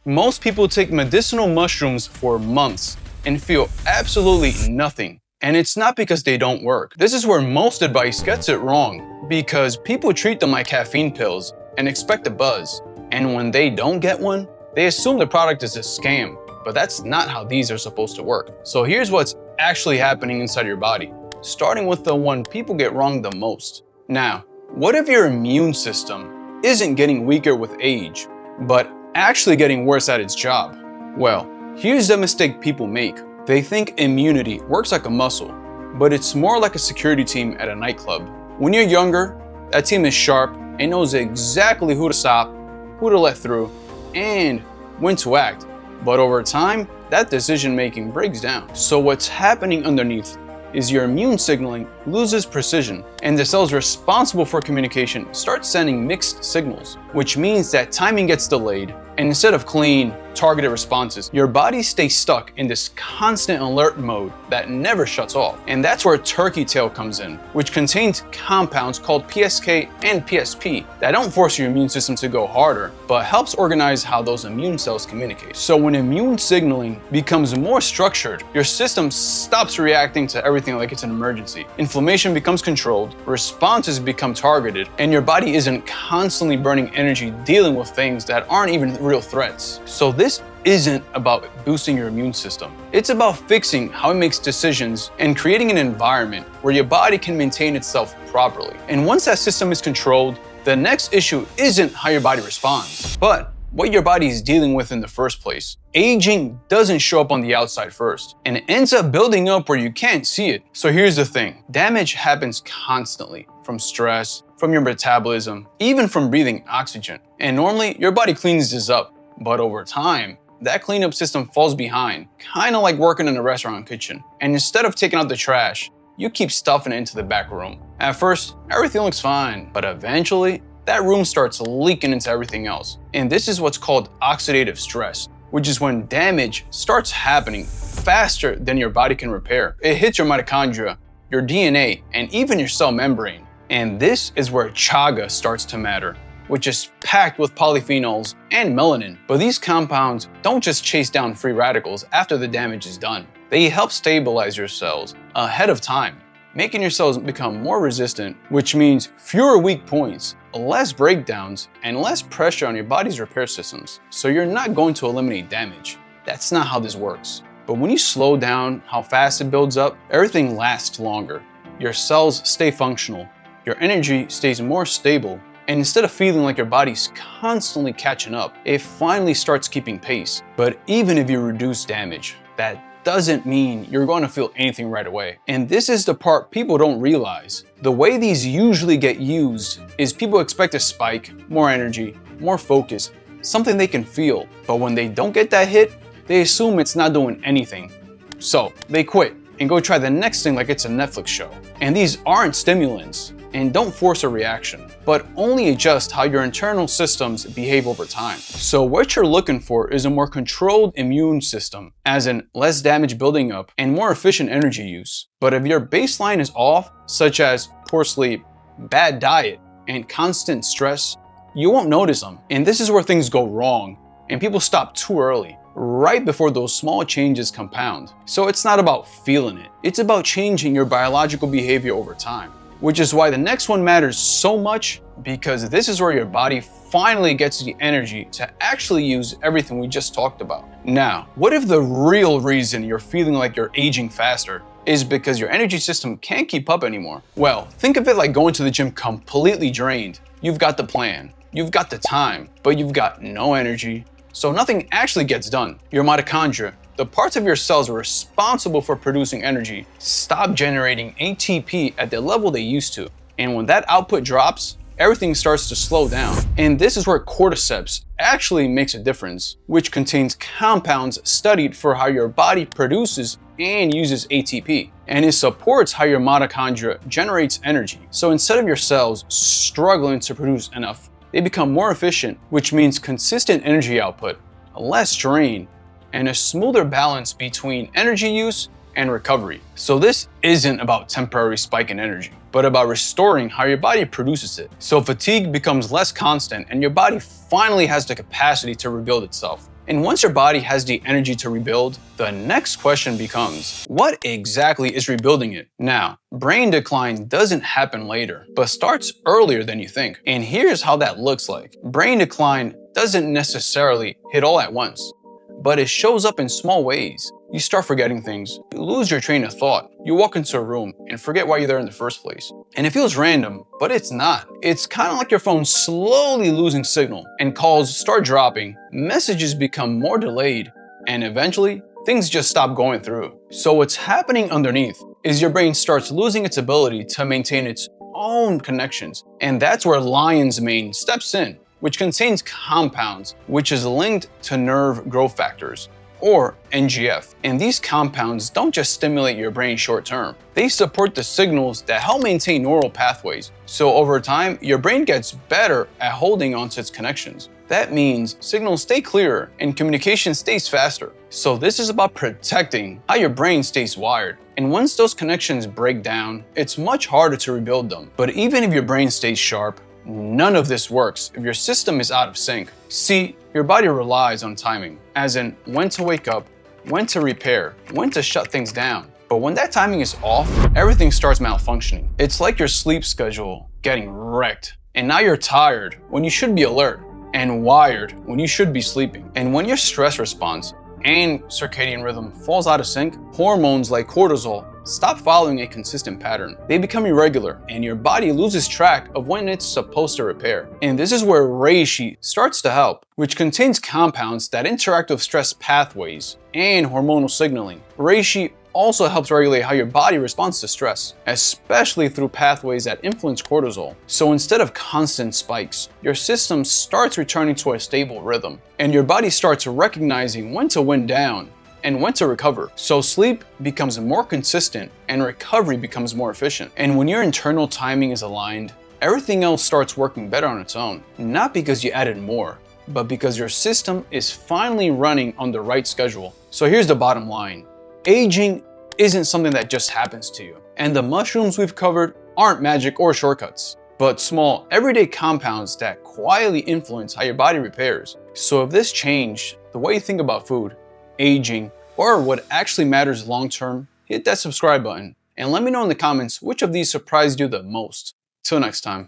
Most people take medicinal mushrooms for months and feel absolutely nothing. And it's not because they don't work. This is where most advice gets it wrong, because people treat them like caffeine pills and expect a buzz. And when they don't get one, they assume the product is a scam. But that's not how these are supposed to work. So here's what's actually happening inside your body, starting with the one people get wrong the most. Now, what if your immune system isn't getting weaker with age, but actually getting worse at its job? Well, here's the mistake people make. They think immunity works like a muscle, but it's more like a security team at a nightclub. When you're younger, that team is sharp and knows exactly who to stop, who to let through, and when to act. But over time, that decision-making breaks down. So what's happening underneath is your immune signaling loses precision, and the cells responsible for communication start sending mixed signals, which means that timing gets delayed, and instead of clean, targeted responses, your body stays stuck in this constant alert mode that never shuts off. And that's where turkey tail comes in, which contains compounds called PSK and PSP that don't force your immune system to go harder, but helps organize how those immune cells communicate. So when immune signaling becomes more structured, your system stops reacting to everything like it's an emergency. Inflammation becomes controlled, responses become targeted, and your body isn't constantly burning energy dealing with things that aren't even real threats. So this isn't about boosting your immune system. It's about fixing how it makes decisions and creating an environment where your body can maintain itself properly. And once that system is controlled, the next issue isn't how your body responds, but what your body is dealing with in the first place. Aging doesn't show up on the outside first, and it ends up building up where you can't see it. So here's the thing. Damage happens constantly, from stress, from your metabolism, even from breathing oxygen. And normally, your body cleans this up, but over time, that cleanup system falls behind, kind of like working in a restaurant kitchen. And instead of taking out the trash, you keep stuffing it into the back room. At first, everything looks fine, but eventually, that room starts leaking into everything else. And this is what's called oxidative stress, which is when damage starts happening faster than your body can repair. It hits your mitochondria, your DNA, and even your cell membrane. And this is where chaga starts to matter, which is packed with polyphenols and melanin. But these compounds don't just chase down free radicals after the damage is done. They help stabilize your cells ahead of time, making your cells become more resistant, which means fewer weak points, less breakdowns, and less pressure on your body's repair systems. So you're not going to eliminate damage. That's not how this works. But when you slow down how fast it builds up, everything lasts longer. Your cells stay functional, your energy stays more stable, and instead of feeling like your body's constantly catching up, it finally starts keeping pace. But even if you reduce damage, that doesn't mean you're going to feel anything right away. And this is the part people don't realize. The way these usually get used is people expect a spike, more energy, more focus, something they can feel. But when they don't get that hit, they assume it's not doing anything. So they quit and go try the next thing like it's a Netflix show. And these aren't stimulants, and don't force a reaction, but only adjust how your internal systems behave over time. So what you're looking for is a more controlled immune system, as in less damage building up and more efficient energy use. But if your baseline is off, such as poor sleep, bad diet, and constant stress, you won't notice them. And this is where things go wrong, and people stop too early, right before those small changes compound. So it's not about feeling it, it's about changing your biological behavior over time. Which is why the next one matters so much, because this is where your body finally gets the energy to actually use everything we just talked about. Now, what if the real reason you're feeling like you're aging faster is because your energy system can't keep up anymore? Well, think of it like going to the gym completely drained. You've got the plan, you've got the time, but you've got no energy, so nothing actually gets done. Your mitochondria, the parts of your cells responsible for producing energy, stop generating ATP at the level they used to. And when that output drops, everything starts to slow down. And this is where cordyceps actually makes a difference, which contains compounds studied for how your body produces and uses ATP. And it supports how your mitochondria generates energy. So instead of your cells struggling to produce enough, they become more efficient, which means consistent energy output, less strain, and a smoother balance between energy use and recovery. So this isn't about temporary spike in energy, but about restoring how your body produces it. So fatigue becomes less constant and your body finally has the capacity to rebuild itself. And once your body has the energy to rebuild, the next question becomes, what exactly is rebuilding it? Now, brain decline doesn't happen later, but starts earlier than you think. And here's how that looks like. Brain decline doesn't necessarily hit all at once, but it shows up in small ways. You start forgetting things, you lose your train of thought, you walk into a room and forget why you're there in the first place. And it feels random, but it's not. It's kind of like your phone slowly losing signal, and calls start dropping, messages become more delayed, and eventually, things just stop going through. So what's happening underneath is your brain starts losing its ability to maintain its own connections. And that's where lion's mane steps in, which contains compounds, which is linked to nerve growth factors, or NGF. And these compounds don't just stimulate your brain short term, they support the signals that help maintain neural pathways. So over time, your brain gets better at holding onto its connections. That means signals stay clearer and communication stays faster. So this is about protecting how your brain stays wired. And once those connections break down, it's much harder to rebuild them. But even if your brain stays sharp, none of this works if your system is out of sync. See, your body relies on timing, as in when to wake up, when to repair, when to shut things down. But when that timing is off, everything starts malfunctioning. It's like your sleep schedule getting wrecked. And now you're tired when you should be alert, and wired when you should be sleeping. And when your stress response and circadian rhythm falls out of sync, hormones like cortisol stop following a consistent pattern. They become irregular, and your body loses track of when it's supposed to repair. And this is where reishi starts to help, which contains compounds that interact with stress pathways and hormonal signaling. Reishi also helps regulate how your body responds to stress, especially through pathways that influence cortisol. So instead of constant spikes, your system starts returning to a stable rhythm, and your body starts recognizing when to wind down and when to recover. So sleep becomes more consistent and recovery becomes more efficient. And when your internal timing is aligned, everything else starts working better on its own. Not because you added more, but because your system is finally running on the right schedule. So here's the bottom line. Aging isn't something that just happens to you. And the mushrooms we've covered aren't magic or shortcuts, but small, everyday compounds that quietly influence how your body repairs. So if this changed the way you think about food, aging, or what actually matters long-term, hit that subscribe button and let me know in the comments which of these surprised you the most. Till next time.